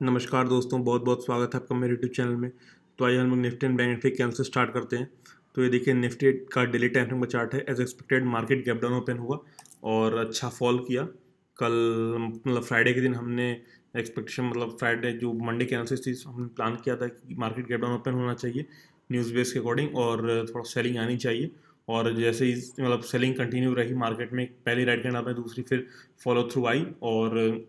नमस्कार दोस्तों, बहुत बहुत स्वागत है आपका मेरे यूट्यूब चैनल में। तो आइए हम लोग Nifty and bank Nifty candle से स्टार्ट करते हैं। तो ये देखिए निफ्टी का डेली टाइम फ्रेम का चार्ट है। As expected market gap down open हुआ और अच्छा फॉल किया। कल मतलब फ्राइडे के दिन हमने एक्सपेक्टेशन मतलब फ्राइडे जो मंडे की एनालिसिस थी हमने प्लान किया था कि मार्केट गैप डाउन ओपन होना चाहिए न्यूज़ बेस के अकॉर्डिंग और थोड़ा सेलिंग आनी चाहिए। और जैसे ही मतलब सेलिंग कंटिन्यू रही मार्केट में, पहली राइट कैंडल में दूसरी फिर फॉलो थ्रू आई और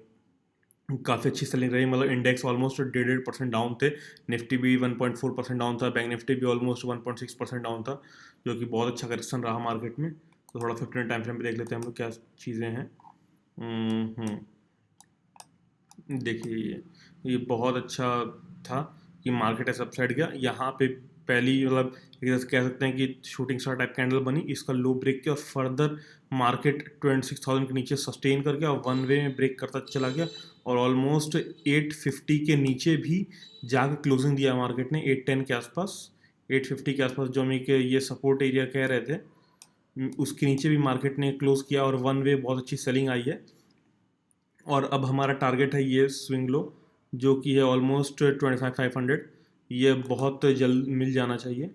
काफ़ी अच्छी सेलिंग रही। मतलब इंडेक्स ऑलमोस्ट 1.5% डाउन थे। निफ्टी भी 1.4% डाउन था। बैंक निफ्टी भी ऑलमोस्ट 1.6% डाउन था, जो कि बहुत अच्छा करेक्शन रहा मार्केट में। तो थोड़ा 15 टाइम फ्रेम पे देख लेते हैं हम लोग क्या चीज़ें हैं। देखिए ये बहुत अच्छा था कि मार्केट ऐसा अपसाइड गया यहाँ पे। पहली मतलब एक तरह से कह सकते हैं कि शूटिंग स्टार टाइप कैंडल बनी, इसका लो ब्रेक किया और फर्दर मार्केट 26,000 के नीचे सस्टेन कर गया और वन वे में ब्रेक करता चला गया और ऑलमोस्ट 850 के नीचे भी जाके क्लोजिंग दिया मार्केट ने 810 के आसपास, 850 के आसपास जो हम एक ये सपोर्ट एरिया कह रहे थे उसके नीचे भी मार्केट ने क्लोज किया और वन वे बहुत अच्छी सेलिंग आई है। और अब हमारा टारगेट है ये स्विंग लो जो कि है ऑलमोस्ट 25,500। ये बहुत जल्द मिल जाना चाहिए।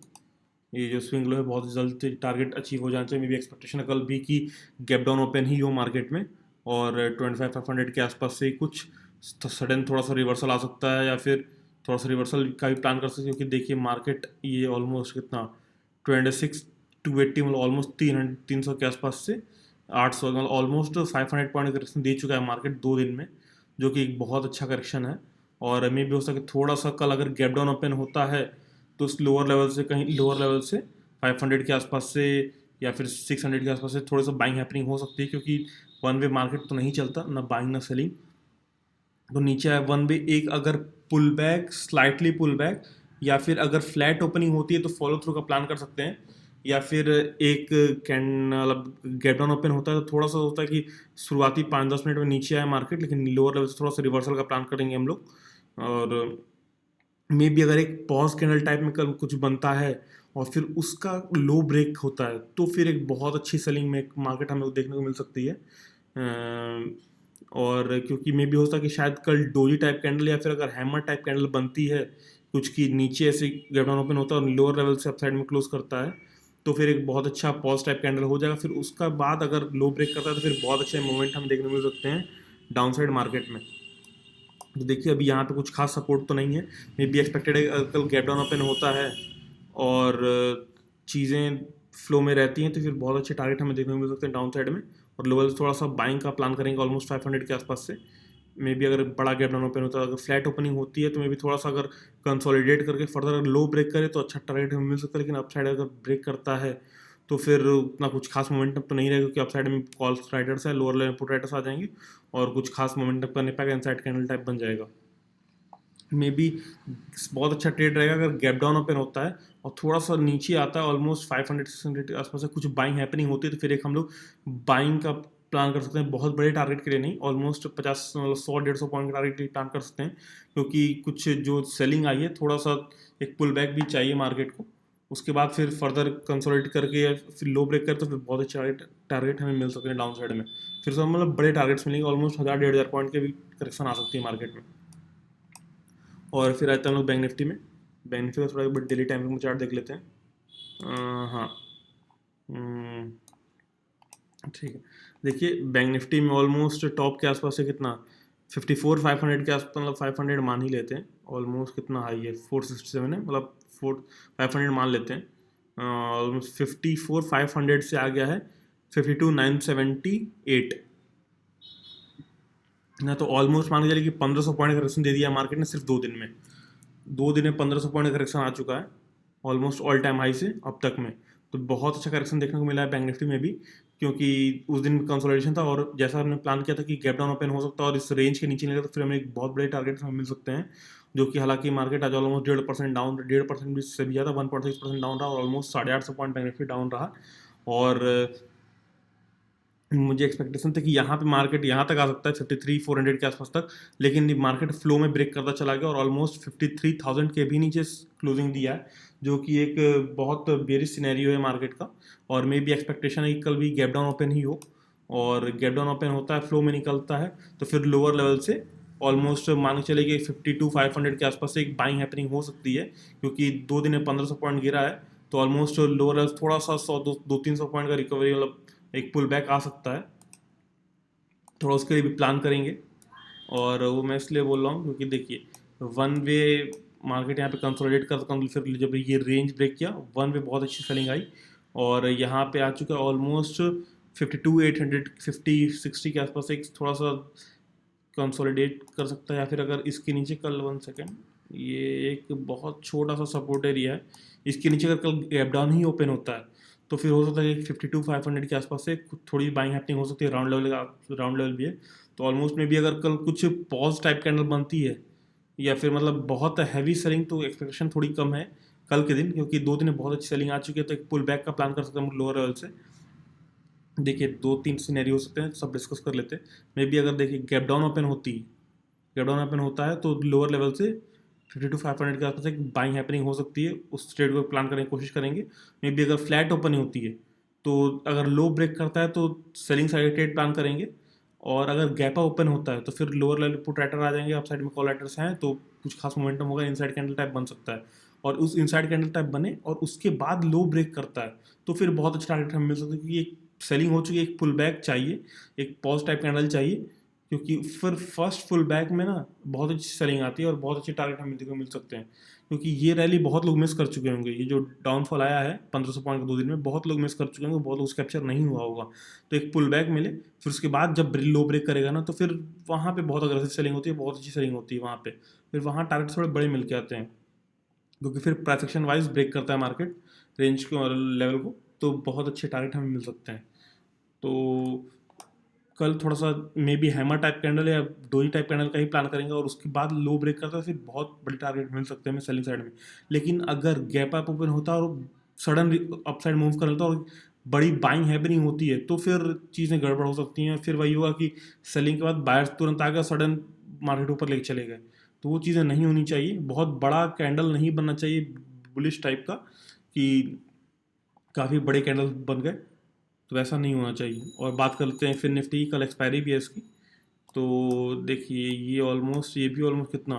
ये जो स्विंग लो है बहुत जल्द टारगेट अचीव हो जाना चाहिए। मेरी एक्सपेक्टेशन है कल भी कि गैप डाउन ओपन ही हो मार्केट में और 25,500 के आसपास से कुछ सडन थोड़ा सा रिवर्सल आ सकता है या फिर थोड़ा सा रिवर्सल का भी प्लान कर सकते हैं, क्योंकि देखिए मार्केट ये ऑलमोस्ट कितना 26,280 मतलब ऑलमोस्ट 300 के आसपास से 800 मतलब ऑलमोस्ट 500 पॉइंट करेक्शन दे चुका है मार्केट 2 दिन में, जो कि एक बहुत अच्छा करेक्शन है। और मे भी हो सके थोड़ा सा कल अगर गैप डाउन ओपन होता है तो उस लोअर लेवल से कहीं लोअर लेवल से 500 के आसपास से या फिर 600 के आसपास से थोड़ा सा बाइंग हैपनिंग हो सकती है, क्योंकि वन वे मार्केट तो नहीं चलता ना बाइंग ना सेलिंग। तो नीचे है वन वे, एक अगर pull back slightly pull back या फिर अगर फ्लैट ओपनिंग होती है तो फॉलो थ्रू का प्लान कर सकते हैं, या फिर एक कैन मतलब गेट डाउन ओपन होता है तो थोड़ा सा होता है कि शुरुआती 5-10 मिनट में नीचे आए मार्केट, लेकिन लोअर लेवल से थोड़ा सा रिवर्सल का प्लान करेंगे हम लोग। और मे बी अगर एक पॉज कैंडल टाइप में कल कुछ बनता है और फिर उसका लो ब्रेक होता है तो फिर एक बहुत अच्छी सेलिंग में मार्केट हमें देखने को मिल सकती है। और क्योंकि मे भी हो सकता है कि शायद कल डोजी टाइप कैंडल या फिर अगर हैमर टाइप कैंडल बनती है कुछ की नीचे ऐसे गैप डाउन ओपन होता है और लोअर लेवल से अपसाइड में क्लोज करता है तो फिर एक बहुत अच्छा पॉज टाइप कैंडल हो जाएगा। फिर उसका बाद अगर लो ब्रेक करता है तो फिर बहुत अच्छे मोमेंट हम देखने को मिल सकते हैं डाउन साइड मार्केट में। तो देखिए अभी यहाँ पे कुछ खास सपोर्ट तो नहीं है। मे बी एक्सपेक्टेड है कल गैप डाउन ओपन होता है और चीज़ें फ्लो में रहती हैं तो फिर बहुत अच्छे टारगेट हमें देखने को मिल सकते हैं डाउन साइड में। और लेवल थोड़ा सा बाइंग का प्लान करेंगे ऑलमोस्ट 500 के आसपास से। मे बी अगर बड़ा गैप डाउन ओपन होता है, अगर फ्लैट ओपनिंग होती है तो मे बी थोड़ा सा अगर कंसोलिडेट करके फर्दर अगर लो ब्रेक करे तो अच्छा टारगेट हमें मिल सकता है। लेकिन अपसाइड अगर ब्रेक करता है तो फिर उतना कुछ खास मोमेंटम तो नहीं रहेगा, क्योंकि अपसाइड में कॉल राइडर्स है, लोअर लेवल पुट राइडर्स आ जाएंगे और कुछ खास मोमेंटम करने पाएगा, इनसाइड कैंडल टाइप बन जाएगा। मे बी बहुत अच्छा ट्रेड रहेगा अगर गैप डाउन ओपन होता है और थोड़ा सा नीचे आता है ऑलमोस्ट 500-600 के आसपास से कुछ बाइंग हैपनिंग होती है तो फिर एक हम लोग बाइंग का प्लान कर सकते हैं। बहुत बड़े टारगेट के लिए नहीं, ऑलमोस्ट 50 मतलब 100-150 पॉइंट के टारगेट के लिए प्लान कर सकते हैं, क्योंकि कुछ जो सेलिंग आई है थोड़ा सा एक पुल बैक भी चाहिए मार्केट को। उसके बाद फिर फर्दर कंसोलिडेट करके या फिर लो ब्रेक कर तो फिर बहुत अच्छे टारगेट हमें मिल सकते हैं डाउन साइड में। फिर सब मतलब बड़े टारगेट्स मिलेंगे, ऑलमोस्ट 1000-1500 पॉइंट के भी करेक्शन आ सकती है मार्केट में। और फिर आते हैं हम लोग बैंक निफ्टी में। बैंक निफ्टी का थोड़ा एक बार डेली टाइम फ्रेम चार्ट देख लेते हैं। हाँ, ठीक है। देखिए बैंक निफ्टी में ऑलमोस्ट टॉप के आसपास है कितना 54,500 के आसपास, मतलब 500 मान ही लेते हैं। ऑलमोस्ट कितना हाई है 467 है, मतलब 500 मान लेते हैं। ऑलमोस्ट 54,500 से आ गया है 52,978 ना, तो ऑलमोस्ट मान के चलिए कि 1500 पॉइंट करेक्शन दे दिया मार्केट ने सिर्फ 2 दिन में। 2 दिन में 1500 पॉइंट करेक्शन आ चुका है ऑलमोस्ट ऑल टाइम हाई से अब तक में। तो बहुत अच्छा करेक्शन देखने को मिला है बैंक निफ्टी में भी, क्योंकि उस दिन कंसोलिडेशन था और जैसा हमने प्लान किया था कि गैप डाउन ओपन हो सकता है और इस रेंज के नीचे नहीं तो फिर हमें एक बहुत बड़े टारगेट हमें मिल सकते हैं, जो कि हालांकि मार्केट आज ऑलमोस्ट 1.5% डाउन, 1.5% भी से भी ज़्यादा 1.6% डाउन रहा और almost 850 point bank Nifty down रहा। और मुझे एक्सपेक्टेशन था कि यहाँ पे मार्केट यहाँ तक आ सकता है 53,400 के आसपास तक, लेकिन मार्केट फ्लो में ब्रेक करता चला गया और ऑलमोस्ट 53,000 के भी नीचे क्लोजिंग दिया है, जो कि एक बहुत बेरिश सिनेरियो है मार्केट का। और मे भी एक्सपेक्टेशन है कि कल भी गैप डाउन ओपन ही हो और गैप डाउन ओपन होता है फ्लो में निकलता है तो फिर लोअर लेवल से ऑलमोस्ट मान के चले कि 52,500 के आसपास से एक बाइंग हैपनिंग हो सकती है, क्योंकि 2 दिन में 1500 पॉइंट गिरा है। तो ऑलमोस्ट लोअर लेवल थोड़ा सा 100-200-300 पॉइंट का रिकवरी, मतलब एक पुल बैक आ सकता है। थोड़ा उसके लिए भी प्लान करेंगे। और वो मैं इसलिए बोल रहा हूँ क्योंकि देखिए, वन वे मार्केट यहाँ पे कंसोलिडेट कर सकता हूँ, फिर जब ये रेंज ब्रेक किया, वन वे बहुत अच्छी सेलिंग आई और यहाँ पे आ चुका है ऑलमोस्ट 52,800, 50-60 के आसपास एक थोड़ा सा कंसोलिडेट कर सकता है। या फिर अगर इसके नीचे कल 1 सेकेंड, ये एक बहुत छोटा सा सपोर्ट एरिया है, इसके नीचे अगर कल गैप डाउन ही ओपन होता है तो फिर हो सकता है कि 52,500 के आसपास से थोड़ी बाइंग हैपनिंग हो सकती है। राउंड लेवल भी है। तो ऑलमोस्ट में भी अगर कल कुछ पॉज टाइप कैंडल बनती है या फिर मतलब बहुत हैवी सेलिंग, तो एक्सपेक्टेशन थोड़ी कम है कल के दिन, क्योंकि 2 दिन में बहुत अच्छी सेलिंग आ चुकी है। तो एक पुल बैक का प्लान कर सकते हैं हम लोअर लेवल से। देखिए 2-3 सिनेरियो हो सकते हैं, सब डिस्कस कर लेते हैं। मे बी अगर देखिए गैप डाउन ओपन होती है, गैप डाउन ओपन होता है तो लोअर लेवल से 52,500 के आसपास एक बाइंग हैपनिंग हो सकती है। उस ट्रेड को प्लान करने की कोशिश करेंगे। मे बी अगर फ्लैट ओपन होती है तो अगर लो ब्रेक करता है तो सेलिंग साइड ट्रेड प्लान करेंगे। और अगर गैपा ओपन होता है तो फिर लोअर लेवल पुट राइटर आ जाएंगे, अप साइड में कॉल राइटर्स हैं तो कुछ खास मोमेंटम होगा, इनसाइड कैंडल टाइप बन सकता है। और उस इनसाइड कैंडल टाइप बने और उसके बाद लो ब्रेक करता है तो फिर बहुत अच्छा टारगेट हमें मिल सकता है, क्योंकि एक सेलिंग हो चुकी है, एक पुल बैक चाहिए, एक पॉज टाइप कैंडल चाहिए। क्योंकि फिर फर्स्ट फुल बैक में ना बहुत अच्छी सेलिंग आती है और बहुत अच्छे टारगेट हमें देखने को मिल सकते हैं। क्योंकि ये रैली बहुत लोग मिस कर चुके होंगे, ये जो डाउनफॉल आया है 1500 पॉइंट का 2 दिन में, बहुत लोग मिस कर चुके होंगे, बहुत लोग कैप्चर नहीं हुआ होगा। तो एक पुल बैक मिले, फिर उसके बाद जब लो ब्रेक करेगा ना तो फिर वहाँ पे बहुत अग्रेसिव सेलिंग होती है, बहुत अच्छी सेलिंग होती है वहाँ पे। फिर वहाँ टारगेट थोड़े बड़े मिल के आते हैं, क्योंकि फिर प्राइस एक्शन वाइज ब्रेक करता है मार्केट रेंज के लेवल को, तो बहुत अच्छे टारगेट हमें मिल सकते हैं। तो कल थोड़ा सा may be hammer type candle या डोजी टाइप कैंडल का ही प्लान करेंगे और उसके बाद लो ब्रेक करता है, फिर बहुत बड़ी टारगेट मिल सकते हैं हमें सेलिंग साइड में। लेकिन अगर गैप अप ओपन होता है और सडन अपसाइड मूव कर लेता है और बड़ी बाइंग हैपनिंग होती है तो फिर चीज़ें गड़बड़ हो सकती हैं। फिर वही हुआ कि सेलिंग के बाद बायर्स तुरंत आ गए, सडन मार्केट ऊपर लेके चले गए, तो वो चीज़ें नहीं होनी चाहिए। बहुत बड़ा कैंडल नहीं बनना चाहिए बुलिश टाइप का कि काफ़ी बड़े कैंडल बन गए, तो वैसा नहीं होना चाहिए। और बात करते हैं फिर निफ्टी, कल एक्सपायरी भी है इसकी। तो देखिए ये भी ऑलमोस्ट कितना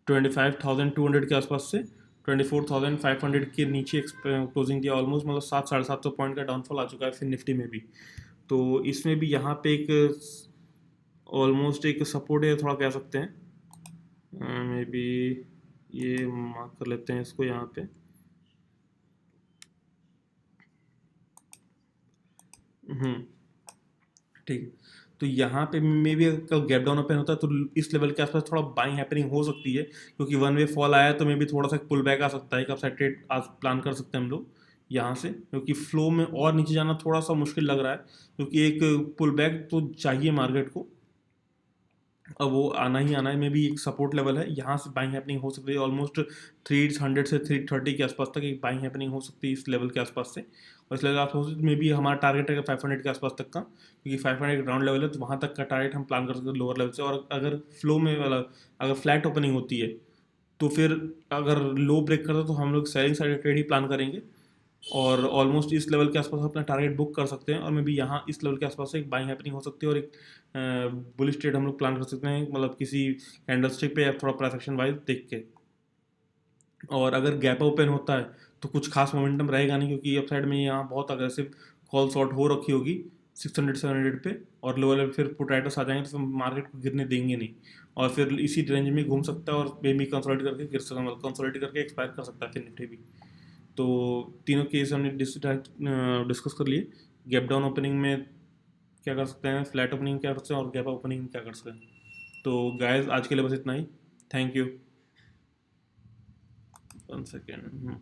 25,200 के आसपास से 24,500 के नीचे क्लोजिंग दिया ऑलमोस्ट, मतलब 700-750 पॉइंट का डाउनफॉल आ चुका है फिर निफ्टी में भी। तो इसमें भी यहाँ पे एक ऑलमोस्ट एक सपोर्ट है थोड़ा कह सकते हैं। मे बी ये मार्क कर लेते हैं इसको यहाँ पे। ठीक है। तो यहाँ पे मे बी कल गैप डाउन ओपन होता है तो इस लेवल के आसपास थोड़ा बाइंग हैपनिंग हो सकती है, क्योंकि वन वे फॉल आया है तो मे बी थोड़ा सा पुल बैक आ सकता है, एक अपसाइड ट्रेड आज प्लान कर सकते हैं हम लोग यहाँ से। क्योंकि फ्लो में और नीचे जाना थोड़ा सा मुश्किल लग रहा है, क्योंकि एक पुल बैक तो चाहिए मार्केट को, अब वो आना ही आना है। में भी एक सपोर्ट लेवल है, यहाँ से बाइंग हैपनिंग हो सकती है ऑलमोस्ट 300 से 330 के आसपास तक एक बाइंग हैपनिंग हो सकती है इस लेवल के आसपास से। और इस लेवल के आसपास में भी हमारा टारगेट है 500 के आसपास तक का, क्योंकि 500 ग्राउंड लेवल है तो वहाँ तक का टारगेट हम प्लान कर सकते हैं लोअर लेवल से। और अगर फ्लो में वाला अगर फ्लैट ओपनिंग होती है तो फिर अगर लो ब्रेक करता है तो हम लोग सेलिंग साइड ट्रेड ही प्लान करेंगे और ऑलमोस्ट इस लेवल के आसपास अपना टारगेट बुक कर सकते हैं। और मे बी यहाँ इस लेवल के आसपास से एक बाइंग हैपनिंग हो सकती है और एक बुलिश ट्रेड हम लोग प्लान कर सकते हैं, मतलब किसी कैंडलस्टिक पे या थोड़ा प्राइस एक्शन वाइज देख के। और अगर गैप ओपन होता है तो कुछ खास मोमेंटम रहेगा नहीं, क्योंकि अप साइड में यहाँ बहुत अग्रेसिव कॉल शॉर्ट हो रखी होगी 600-700 पे, और लोअर लेवल फिर पुट राइटर्स आ जाएंगे तो फिर मार्केट को गिरने देंगे नहीं, और फिर इसी रेंज में घूम सकता है और मे बी कंसोलिडेट करके गिर सकता है, मतलब कंसोलिडेट करके एक्सपायर कर सकता है फिर निफ्टी भी। तो तीनों केस हमने डिस्कस कर लिए। गैप डाउन ओपनिंग में क्या कर सकते हैं, फ्लैट ओपनिंग में क्या कर सकते हैं और गैप ओपनिंग में क्या कर सकते हैं। तो गाइस आज के लिए बस इतना ही। Thank you. 1 सेकेंड।